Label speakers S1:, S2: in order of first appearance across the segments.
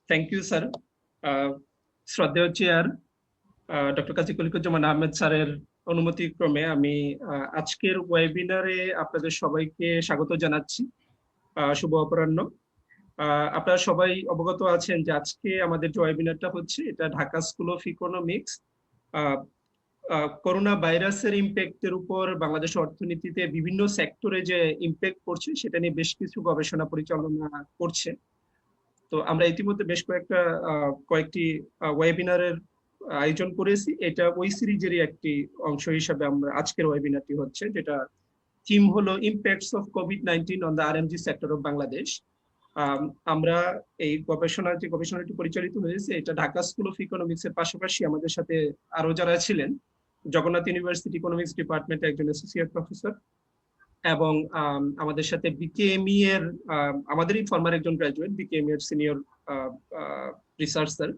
S1: Thank you sir. শ্রদ্ধেয় chair doctor Kazi Khaliquzzaman Ahmed স্যারের অনুমতি ক্রমে আমি আজকের ওয়েবিনারে আপনাদের সবাইকে স্বাগত জানাচ্ছি। শুভ অপরাহ্ন। আপনারা সবাই অবগত আছেন যে আজকে আমাদের যে ওয়েবিনারটা হচ্ছে এটা Dhaka school of economics corona ভাইরাসের ইম্প্যাক্টের উপর বাংলাদেশ অর্থনীতিতে বিভিন্ন সেক্টরে যে ইম্প্যাক্ট পড়ছে সেটা নিয়ে বেশ কিছু গবেষণা পরিচালনা করছে। তো আমরা ইতিমধ্যে বেশ কয়েকটি ওয়েবিনারের আয়োজন করেছি। এটা ওই সিরিজেরই একটি অংশ হিসাবে আমরা আজকের ওয়েবিনারটি হচ্ছে, যেটা থিম হলো impacts of COVID-19 on the RMG sector of Bangladesh. আমরা এই গবেষণাটি পরিচালিত হয়েছে, এটা ঢাকা স্কুল অফ ইকোনমিক্স এর পাশাপাশি আমাদের সাথে আরো যারা ছিলেন, জগন্নাথ ইউনিভার্সিটি ইকোনমিক্স ডিপার্টমেন্টে একজন অ্যাসোসিয়েট প্রফেসর, এবং আমাদের সাথে বিকেএমই এর আমাদেরই ফর্মার একজন গ্রাজুয়েট, বিকেএমই এর সিনিয়র রিসার্চার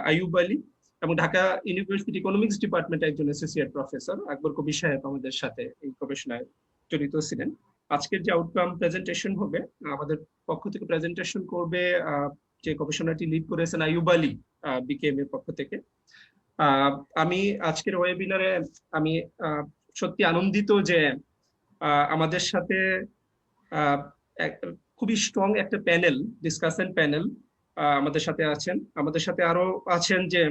S1: আইয়ুব আলী, এবং ঢাকা ইউনিভার্সিটি ইকোনমিক্স ডিপার্টমেন্টে একজন অ্যাসোসিয়েট প্রফেসর আকবর কবির সাহেব আমাদের সাথে এই গবেষণায় জড়িত ছিলেন। আজকের যে আউটকাম প্রেজেন্টেশন হবে, আমাদের পক্ষ থেকে প্রেজেন্টেশন করবে যে গবেষণাটি লিড করেছেন আইয়ুব আলী বিকেএমই এর পক্ষ থেকে। আমি আজকের ওয়েবিনারে আমি সত্যি আনন্দিত যে আমাদের সাথে খুবই স্ট্রং একটা প্যানেল, ডিসকাশন প্যানেল আমাদের সাথে আছেন। আমাদের সাথে আরো আছেন যে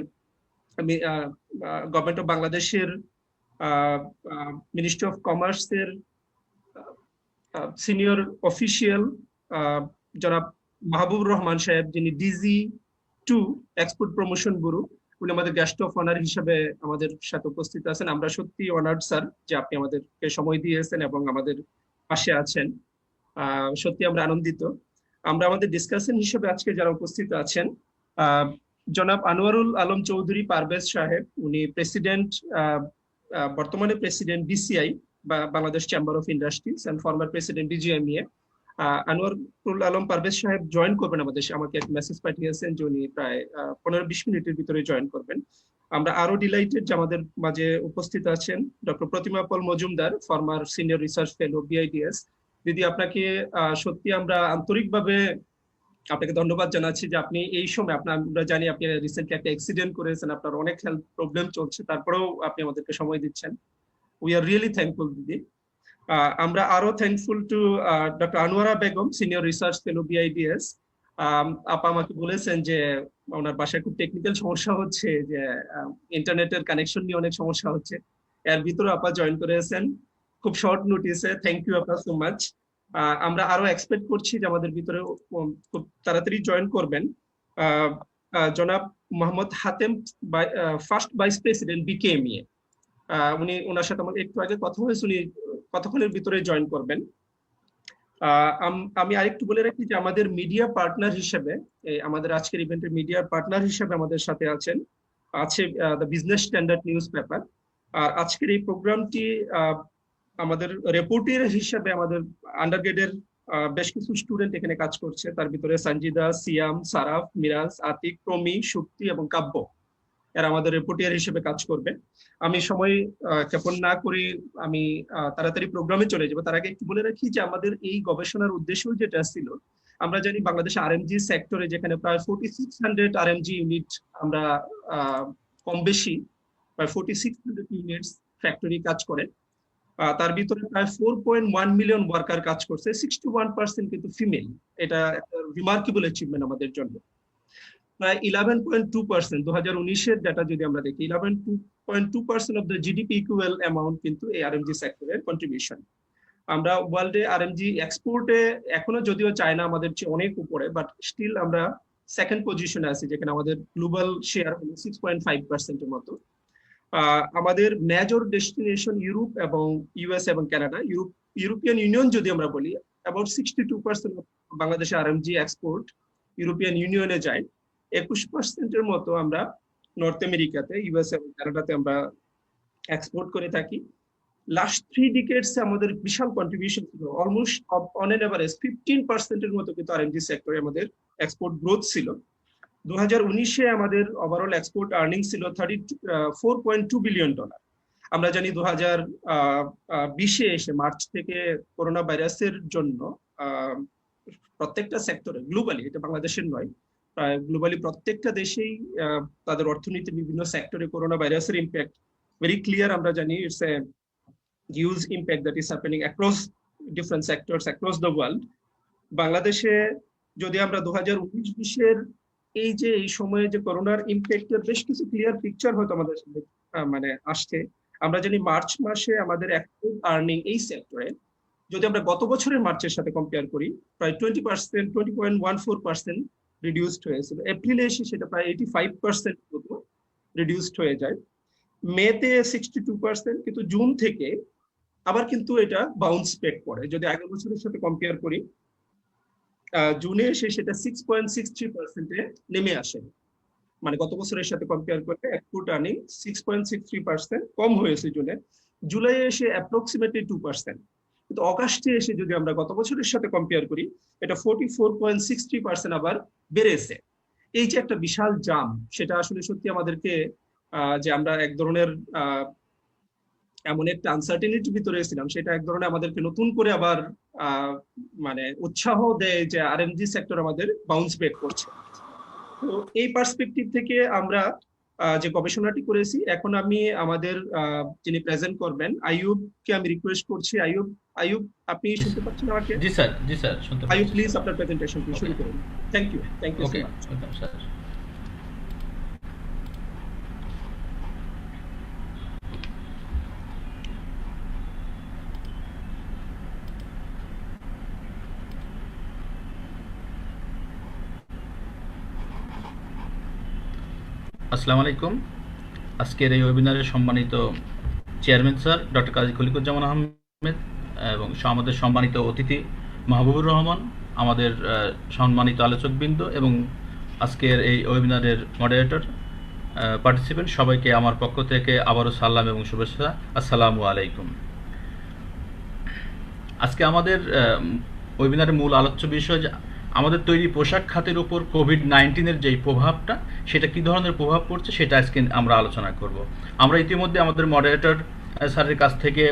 S1: গভর্নমেন্ট অফ বাংলাদেশের মিনিস্ট্রি অফ কমার্সের সিনিয়র অফিসিয়াল জনাব মাহবুবুর রহমান সাহেব, যিনি DG2 এক্সপোর্ট প্রমোশন ব্যুরো, উনি আমাদের গেস্ট অফ অনার হিসেবে আমাদের সাথে উপস্থিত আছেন। আমরা সত্যি অনার্ড স্যার যে আপনি আমাদেরকে সময় দিয়েছেন এবং আমাদের পাশে আছেন। সত্যি আমরা আনন্দিত। আমরা আমাদের ডিসকাশন হিসেবে আজকে যারা উপস্থিত আছেন, জনাব আনোয়ারুল আলম চৌধুরী পারভেজ সাহেব, উনি প্রেসিডেন্ট, বর্তমানে প্রেসিডেন্ট BCI বা Bangladesh chamber of industries and former president DGMEA। Anwarul Alam Parvez সাহেব জয়েন করবেন আমাদের, আমাকে এক মেসেজ পাঠিয়েছেন যে উনি প্রায় 15-20 মিনিটের ভিতরে জয়েন করবেন। আমরা আরো ডিলাইটেড যে আমাদের মাঝে উপস্থিত আছেন doctor Pratima Paul Majumder, former senior research fellow BIDS। দিদি, আপনাকে সত্যি আমরা আন্তরিকভাবে আপনাকে ধন্যবাদ জানাচ্ছি যে আপনি এই সময়, আমরা জানি আপনি রিসেন্টলি একটা অ্যাক্সিডেন্ট করেছেন, আপনার অনেক হেলথ প্রবলেম চলছে, তারপরেও আপনি আমাদেরকে সময় দিচ্ছেন। উই আর রিয়েলি থ্যাঙ্কফুল দিদি। আমরা আরো thankful to doctor Anwara Begum, senior research fellow BIDS। আপা আমাকে বলেছেন যে ওনার বাসায় খুব টেকনিক্যাল সমস্যা হচ্ছে, যে ইন্টারনেটের কানেকশন নিয়ে অনেক সমস্যা হচ্ছে, এর ভিতরে আপা জয়েন করেছেন খুব শর্ট নোটিসে। থ্যাংক ইউ আপা সো মাচ। আমরা আরো এক্সপেক্ট করছি যে আমাদের ভিতরে খুব তাড়াতাড়ি জয়েন করবেন জনাব Mohammad Hatem, first vice president BKMEA। উনি, ওনার সাথে আমার একটু আগে কথা হয়েছে, উনি কতক্ষণের ভিতরে জয়েন করবেন। আমি আরেকটু বলে রাখি যে আমাদের মিডিয়া পার্টনার হিসেবে, আমাদের আজকের ইভেন্টের মিডিয়া পার্টনার হিসেবে আমাদের সাথে আছে the Business Standard newspaper. আর আজকের এই প্রোগ্রামটি আমাদের রিপোর্টার হিসেবে আমাদের আন্ডারগ্রেডের বেশ কিছু স্টুডেন্ট এখানে কাজ করছে, তার ভিতরে সঞ্জিদা, সিয়াম, সারাফ, মিরাজ, আতিক, প্রমি, শুক্তি এবং কাব্য, এরা আমাদের রিপোর্টার হিসেবে কাজ করবে। আমি সময় ক্ষেপণ না করি আমি তাড়াতাড়ি প্রোগ্রামে চলে যাবো। তার আগে একটু বলে রাখি যে আমাদের এই গবেষণার উদ্দেশ্য যেটা ছিল, আমরা জানি বাংলাদেশ RMG সেক্টরে যেখানে প্রায় 4600 RMG ইউনিট, আমরা কম বেশি প্রায় 4600 ইউনিটস ফ্যাক্টরি কাজ করে, তার ভিতরে প্রায় 4.1 মিলিয়ন ওয়ার্কার কাজ করছে, 61% কিন্তু ফিমেল। এটা একটা রিমার্কেবল অ্যাচিভমেন্ট আমাদের জন্য। প্রায় 11.2%, 2019-এর ডাটা যদি আমরা দেখি, 11.2% of the GDP equal amount কিন্তু এই RMG সেক্টরের কন্ট্রিবিউশন। আমরা ওয়ার্ল্ডে RMG এক্সপোর্টে এখনো যদিও চায়না আমাদের চেয়ে অনেক উপরে, বাট স্টিল আমরা সেকেন্ড পজিশনে আছি, যেখানে আমাদের গ্লোবাল শেয়ার হলো 6.5%-এর মতো। আমাদের মেজর ডেস্টিনেশন ইউরোপ এবং US এবং কানাডা। ইউরোপিয়ান ইউনিয়ন যদি আমরা বলি, অ্যাবাউট 62% বাংলাদেশে RMG এক্সপোর্ট ইউরোপিয়ান ইউনিয়নে যায়। 21%-এর মতো আমরা নর্থ আমেরিকাতে, US এবং কানাডাতে আমরা এক্সপোর্ট করে থাকি। লাস্ট 3 ডিকেডস আমাদের বিশাল কন্ট্রিবিউশন ছিল, অলমোস্ট অন এন এভারেজ 15%-এর মতো কিন্তু RMG সেক্টরে আমাদের এক্সপোর্ট গ্রোথ ছিল। 2019-এ আমাদের ওভারঅল এক্সপোর্ট আর্নিং ছিল $34.2 বিলিয়ন। আমরা জানি 2020-এ এসে মার্চ থেকে করোনা ভাইরাসের জন্য প্রত্যেকটা সেক্টরে গ্লোবালি, এটা বাংলাদেশের নয়, গ্লোবালি প্রত্যেকটা দেশেই তাদের অর্থনীতি বিভিন্ন সেক্টরে করোনা ভাইরাসের ইম্প্যাক্ট ভেরি ক্লিয়ার। আমরা জানি it's a huge impact that is happening across different sectors across the world. বাংলাদেশে যদি আমরা 2019-20-এর এই সময়ে যে করোনার ইম্প্যাক্টের বেশ কিছু ক্লিয়ার পিকচার হয়তো আমাদের সামনে মানে আসছে। আমরা জানি মার্চ মাসে আমাদের অ্যাক্টিভ আর্নিং এই সেক্টরে যদি আমরা গত বছরের মার্চের সাথে কম্পেয়ার করি প্রায় 20%, 20.14% রিডিউসড হয়েছিল। এপ্রিলে এসে সেটা প্রায় 85% মতো রিডিউসড হয়ে যায়। মেতে 62%, কিন্তু জুন থেকে আবার কিন্তু এটা বাউন্স ব্যাক করে। যদি আগের বছরের সাথে কম্পেয়ার করি, জুনে এসে সেটা 6.63%-এ নেমে আসে। মানে গত বছরের সাথে কম্পেয়ার করলে অ্যাকুট আর্নিং 6.63% কম হয়েছে জুনে। জুলাই এসে অ্যাপ্রক্সিমেটলি 2%, কিন্তু অগাস্টে এসে যদি আমরা গত বছরের সাথে কম্পেয়ার করি এটা 44.63% আবার বেড়েছে। এই যে একটা বিশাল জাম, সেটা আসলে সত্যি আমাদেরকে যে আমরা এক ধরনের এমন একটা আনসার্টেনিটির ভিতরে ছিলাম, সেটা এক ধরনের আমাদেরকে নতুন করে আবার মানে উৎসাহ দেয় যে আরএমজি সেক্টর আমাদের বাউন্স ব্যাক করছে। তো এই পার্সপেক্টিভ থেকে আমরা যে গবেষণাটি করেছি, এখন আমি আমাদের যিনি প্রেজেন্ট করবেন আইয়ুবকে আমি রিকোয়েস্ট করছি। আইয়ুব, আপনি শুনতে পাচ্ছেন আমাকে?
S2: জি স্যার, জি স্যার শুনতে পাচ্ছি।
S1: আইয়ুব, প্লিজ আপনার প্রেজেন্টেশনটি শুরু করুন। Thank you so much.
S2: Sir. আসসালামু আলাইকুম। আজকের এই ওয়েবিনারের সম্মানিত chairman sir doctor Kazi Khaliquzzaman Ahmed এবং আমাদের সম্মানিত অতিথি মাহবুবুর রহমান, আমাদের সম্মানিত আলোচকবৃন্দ এবং আজকের এই ওয়েবিনারের মডারেটর পার্টিসিপেন্ট, সবাইকে আমার পক্ষ থেকে আবারও সালাম এবং শুভেচ্ছা। আসসালামু আলাইকুম। আজকে আমাদের ওয়েবিনারের মূল আলোচ্য বিষয় আমাদের তৈরি পোশাক খাতের উপর কোভিড-19-এর যেই প্রভাবটা, সেটা কী ধরনের প্রভাব পড়ছে সেটা আজকে আমরা আলোচনা করব। আমরা ইতিমধ্যে আমাদের মডারেটর স্যারের কাছ থেকে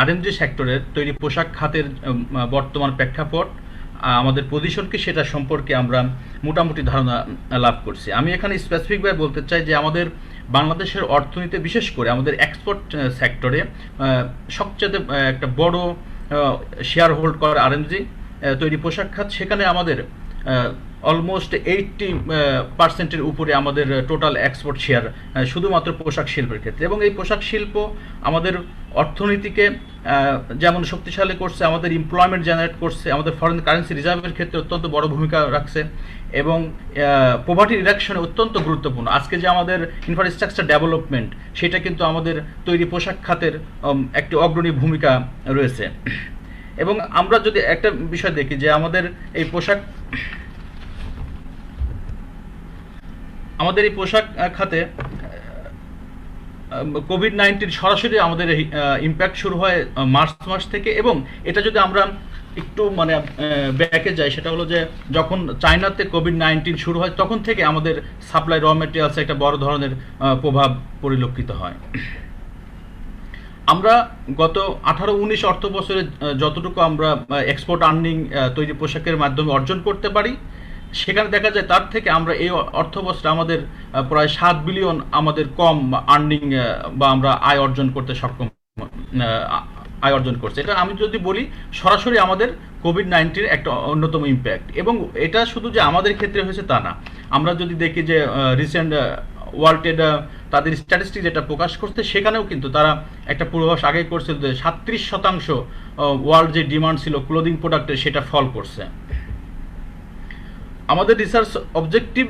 S2: আরএমজি সেক্টরের তৈরি পোশাক খাতের বর্তমান প্রেক্ষাপট, আমাদের পজিশনকে, সেটা সম্পর্কে আমরা মোটামুটি ধারণা লাভ করছি। আমি এখানে স্পেসিফিকভাবে বলতে চাই যে আমাদের বাংলাদেশের অর্থনীতি, বিশেষ করে আমাদের এক্সপোর্ট সেক্টরে সবচেয়ে একটা বড় শেয়ার হোল্ড করে আরএমজি তৈরি পোশাক খাত। সেখানে আমাদের অলমোস্ট 80%-এর উপরে আমাদের টোটাল এক্সপোর্ট শেয়ার শুধুমাত্র পোশাক শিল্পের ক্ষেত্রে। এবং এই পোশাক শিল্প আমাদের অর্থনীতিকে যেমন শক্তিশালী করছে, আমাদের এমপ্লয়মেন্ট জেনারেট করছে, আমাদের ফরেন কারেন্সি রিজার্ভের ক্ষেত্রে অত্যন্ত বড় ভূমিকা রাখছে এবং পভার্টি রিডাকশনে অত্যন্ত গুরুত্বপূর্ণ। আজকে যে আমাদের ইনফ্রাস্ট্রাকচার ডেভেলপমেন্ট, সেটা কিন্তু আমাদের তৈরি পোশাক খাতের একটি অগ্রণী ভূমিকা রয়েছে। এবং আমরা যদি একটা বিষয় দেখি যে আমাদের এই পোশাক খাতে কোভিড-19 সরাসরি আমাদের ইম্প্যাক্ট শুরু হয় মার্চ মাস থেকে। এবং এটা যদি আমরা একটু মানে ব্যাকে যাই, সেটা হলো যে যখন চায়নাতে কোভিড-19 শুরু হয়, তখন থেকে আমাদের সাপ্লাই র মেটেরিয়ালসে একটা বড় ধরনের প্রভাব পরিলক্ষিত হয়। আমরা গত 18-19 অর্থ বছরে যতটুকু আমরা এক্সপোর্ট আর্নিং তৈরি পোশাকের মাধ্যমে অর্জন করতে পারি, সেখানে দেখা যায় তার থেকে আমরা এই অর্থ বছরে আমাদের প্রায় 7 বিলিয়ন আমাদের কম আর্নিং বা আমরা আয় অর্জন করছে। এটা আমি যদি বলি সরাসরি আমাদের কোভিড-19 একটা অন্যতম ইম্প্যাক্ট। এবং এটা শুধু যে আমাদের ক্ষেত্রে হয়েছে তা না। আমরা যদি দেখি যে রিসেন্ট ওয়ার্ল্ড ট্রেড তাদের স্ট্যাটিস্টিক যেটা প্রকাশ করছে, সেখানেও কিন্তু তারা একটা পূর্বাভাস আগে করছিল যে 37% ওয়ার্ল্ড যে ডিমান্ড ছিল ক্লোদিং প্রোডাক্টের, সেটা ফল করছে। আমাদের রিসার্চ অবজেক্টিভ,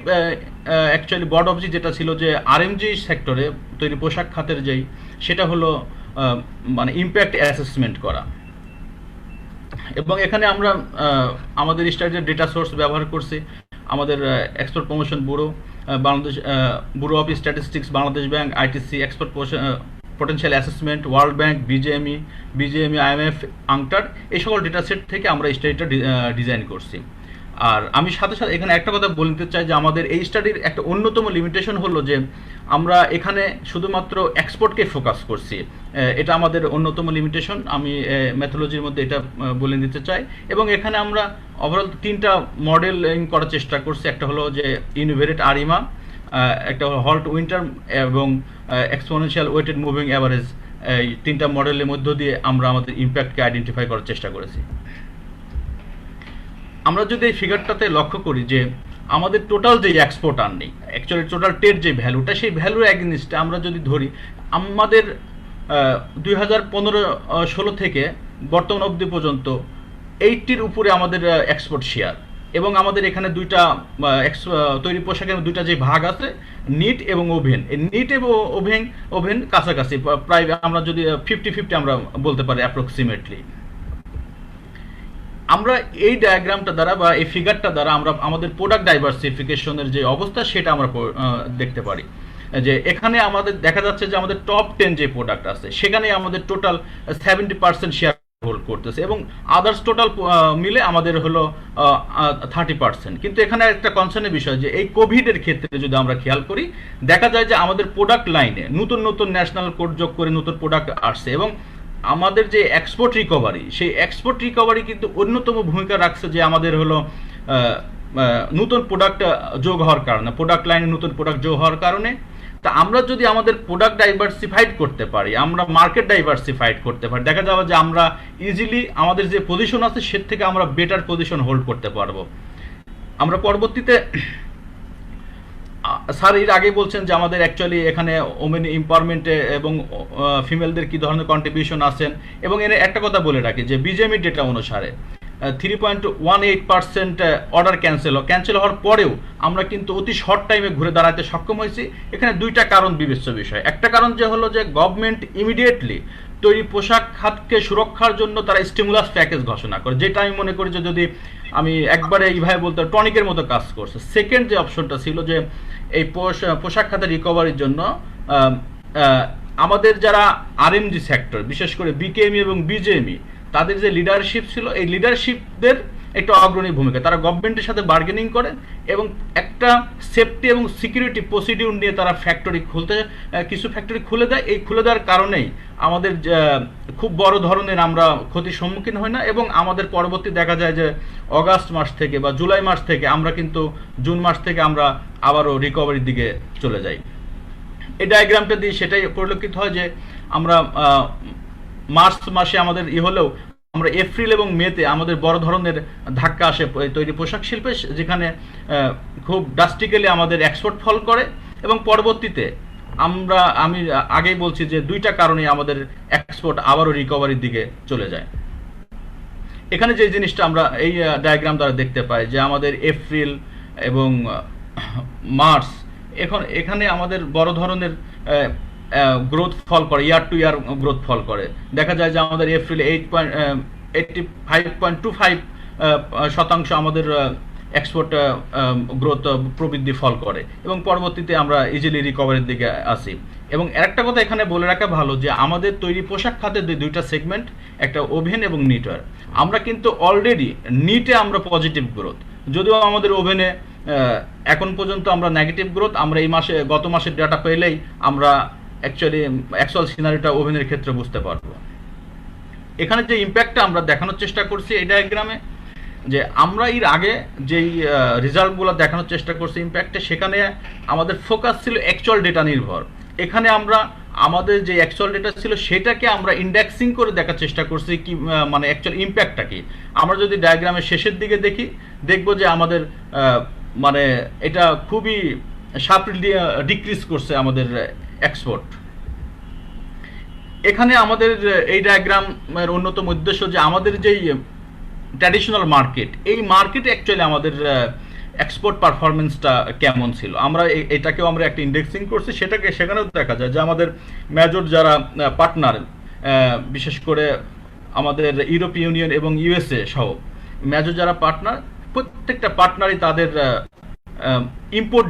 S2: অ্যাকচুয়ালি বড় অবজেক্টিভ যেটা ছিল যে আরএমজি সেক্টরে তৈরি পোশাক খাতের যেই, সেটা হলো মানে ইম্প্যাক্ট অ্যাসেসমেন্ট করা। এবং এখানে আমরা আমাদের স্টাডির ডেটা সোর্স ব্যবহার করছি আমাদের Export Promotion Bureau, Bangladesh Bureau of Statistics, Bangladesh Bank, ITC, Export Potential Assessment, World Bank, BGME, IMF, আংটার, এই সকল ডেটা সেট থেকে আমরা স্টাডিটা ডিজাইন করছি। আর আমি সাথে সাথে এখানে একটা কথা বলতে চাই যে আমাদের এই স্টাডির একটা অন্যতম লিমিটেশন হলো যে আমরা এখানে শুধুমাত্র এক্সপোর্টকে ফোকাস করছি। এটা আমাদের অন্যতম লিমিটেশন, আমি ম্যাথোলজির মধ্যে এটা বলে দিতে চাই। এবং এখানে আমরা ওভারঅল 3টা মডেলিং করার চেষ্টা করছি। একটা হলো যে ইউনিভেরিয়েট আরিমা, একটা হলো হল্ট উইন্টার এবং এক্সপোনেনশিয়াল ওয়েটেড মুভিং অ্যাভারেজ। এই 3টা মডেলের মধ্য দিয়ে আমরা আমাদের ইম্প্যাক্টকে আইডেন্টিফাই করার চেষ্টা করেছি। আমরা যদি এই ফিগারটাতে লক্ষ্য করি যে আমাদের টোটাল যে export earning, actually total trade যে ভ্যালুটা, সেই ভ্যালুর এগেইনস্টে আমরা যদি ধরি আমাদের 2015-16 থেকে বর্তমান অবধি পর্যন্ত 80-র উপরে আমাদের এক্সপোর্ট শেয়ার। এবং আমাদের এখানে দুইটা তৈরি পোশাকের দুইটা যে ভাগ আছে, নিট এবং ওভেন। এই নিট এবং ওভেন কাছাকাছি, প্রায় আমরা যদি 50-50 আমরা বলতে পারি অ্যাপ্রক্সিমেটলি। আমরা এই ডায়াগ্রামটা দ্বারা বা এই ফিগারটা দ্বারা আমরা আমাদের প্রোডাক্ট ডাইভার্সিফিকেশনের যে অবস্থা সেটা আমরা দেখতে পারি। যে এখানে আমাদের দেখা যাচ্ছে যে আমাদের টপ 10 যে প্রোডাক্ট আছে সেখানে আমাদের টোটাল 70% শেয়ার হোল্ড করতেছে এবং আদার্স টোটাল মিলে আমাদের হলো 30%। কিন্তু এখানে একটা কনসার্নের বিষয় যে এই কোভিডের ক্ষেত্রে যদি আমরা খেয়াল করি, দেখা যায় যে আমাদের প্রোডাক্ট লাইনে নতুন নতুন ন্যাশনাল কোড যোগ করে নতুন প্রোডাক্ট আসছে এবং আমাদের যে এক্সপোর্ট রিকভারি, সেই এক্সপোর্ট রিকভারি কিন্তু অন্যতম ভূমিকা রাখছে যে আমাদের হলো নতুন প্রোডাক্ট যোগ হওয়ার কারণে, প্রোডাক্ট লাইনে নতুন প্রোডাক্ট যোগ হওয়ার কারণে। তা আমরা যদি আমাদের প্রোডাক্ট ডাইভার্সিফাইড করতে পারি, আমরা মার্কেট ডাইভার্সিফাইড করতে পারি, দেখা যাবে যে আমরা ইজিলি আমাদের যে পজিশন আছে সে থেকে আমরা বেটার পজিশন হোল্ড করতে পারবো। আমরা পরবর্তীতে স্যার এর আগে বলছেন যে আমাদের অ্যাকচুয়ালি এখানে ওমেন এম্পাওয়ারমেন্টে এবং ফিমেলদের কি ধরনের কন্ট্রিবিউশন আছেন। এবং এর একটা কথা বলে রাখি যে বিজেএমই ডেটা অনুসারে 3.18% অর্ডার ক্যান্সেল হওয়ার পরেও আমরা কিন্তু অতি শর্ট টাইমে ঘুরে দাঁড়াতে সক্ষম হয়েছি। এখানে দুইটা কারণ বিবেচ্য বিষয়। একটা কারণ যে হলো যে গভর্নমেন্ট ইমিডিয়েটলি তৈরি পোশাক খাতকে সুরক্ষার জন্য তারা স্টিমুলাস প্যাকেজ ঘোষণা করে, যেটা আমি মনে করি যে যদি আমি একবারে এইভাবে বলতে টনিকের মতো কাজ করছে। সেকেন্ড যে অপশনটা ছিল যে এই পোশাক খাতের রিকভারির জন্য আমাদের যারা আরএমজি সেক্টর, বিশেষ করে বিকেএমই এবং বিজেএমই, তাদের যে লিডারশিপ ছিল, এই লিডারশিপদের একটা অগ্রণী ভূমিকা। তারা গভর্নমেন্টের সাথে বার্গেনিং করে এবং একটা সেফটি এবং সিকিউরিটি প্রসিডিউর নিয়ে তারা কিছু ফ্যাক্টরি খুলে দেয়। এই খুলে দেওয়ার কারণেই আমাদের খুব বড় ধরনের আমরা ক্ষতির সম্মুখীন হই না এবং আমাদের পরবর্তী দেখা যায় যে অগাস্ট মাস থেকে বা জুলাই মাস থেকে আমরা কিন্তু জুন মাস থেকে আমরা আবারও রিকভারির দিকে চলে যাই। এই ডায়াগ্রামটা দিয়ে সেটাই পরিলক্ষিত হয় যে আমরা মার্চ মাসে আমাদের হলেও আমরা এপ্রিল এবং মেতে আমাদের বড় ধরনের ধাক্কা আসে তৈরি পোশাক শিল্পে, যেখানে খুব ড্রাস্টিক্যালি আমাদের এক্সপোর্ট ফল করে এবং পরবর্তীতে আমি আগেই বলছি যে দুইটা কারণে আমাদের এক্সপোর্ট আবারও রিকভারির দিকে চলে যায়। এখানে যে জিনিসটা আমরা এই ডায়াগ্রাম দ্বারা দেখতে পাই যে আমাদের এপ্রিল এবং মার্চ এখানে আমাদের বড় ধরনের গ্রোথ ফল করে, ইয়ার টু ইয়ার গ্রোথ ফল করে। দেখা যায় যে আমাদের এপ্রিল 85.25% আমাদের এক্সপোর্ট গ্রোথ প্রবৃদ্ধি ফল করে এবং পরবর্তীতে আমরা ইজিলি রিকভারির দিকে আসি। এবং আরেকটা কথা এখানে বলে রাখা ভালো যে আমাদের তৈরি পোশাক খাতের দুইটা সেগমেন্ট, একটা ওভেন এবং নিটওয়্যার। আমরা কিন্তু অলরেডি নিটে আমরা পজিটিভ গ্রোথ, যদিও আমাদের ওভেনে এখন পর্যন্ত আমরা নেগেটিভ গ্রোথ। আমরা এই মাসে গত মাসের ডাটা পেলেই আমরা অ্যাকচুয়াল সিনারিটা ওভেনের ক্ষেত্রে বুঝতে পারবো। এখানে যে ইম্প্যাক্টটা আমরা দেখানোর চেষ্টা করছি এই ডায়াগ্রামে, যে আমরা এর আগে যেই রেজাল্টগুলো দেখানোর চেষ্টা করছি ইম্প্যাক্টে, সেখানে আমাদের ফোকাস ছিল অ্যাকচুয়াল ডেটা নির্ভর। এখানে আমরা আমাদের যে অ্যাকচুয়াল ডেটা ছিল সেটাকে আমরা ইন্ডেক্সিং করে দেখার চেষ্টা করছি কি মানে অ্যাকচুয়াল ইম্প্যাক্টটা কি। আমরা যদি ডায়াগ্রামের শেষের দিকে দেখব যে আমাদের মানে এটা খুবই শার্পলি ডিক্রিজ করছে আমাদের এক্সপোর্ট। এখানে আমাদের এই ডায়াগ্রামের অন্যতম উদ্দেশ্য যে আমাদের যেই ট্র্যাডিশনাল মার্কেট, এই মার্কেটে অ্যাকচুয়ালি আমাদের এক্সপোর্ট পারফরমেন্সটা কেমন ছিল। আমরা এটাকেও আমরা একটা ইন্ডেক্সিং করছি, সেখানেও দেখা যায় যে আমাদের মেজর যারা পার্টনার, বিশেষ করে আমাদের ইউরোপীয় ইউনিয়ন এবং ইউএসএ সহ মেজর যারা পার্টনার, প্রত্যেকটা পার্টনারই তাদের ইম্পোর্ট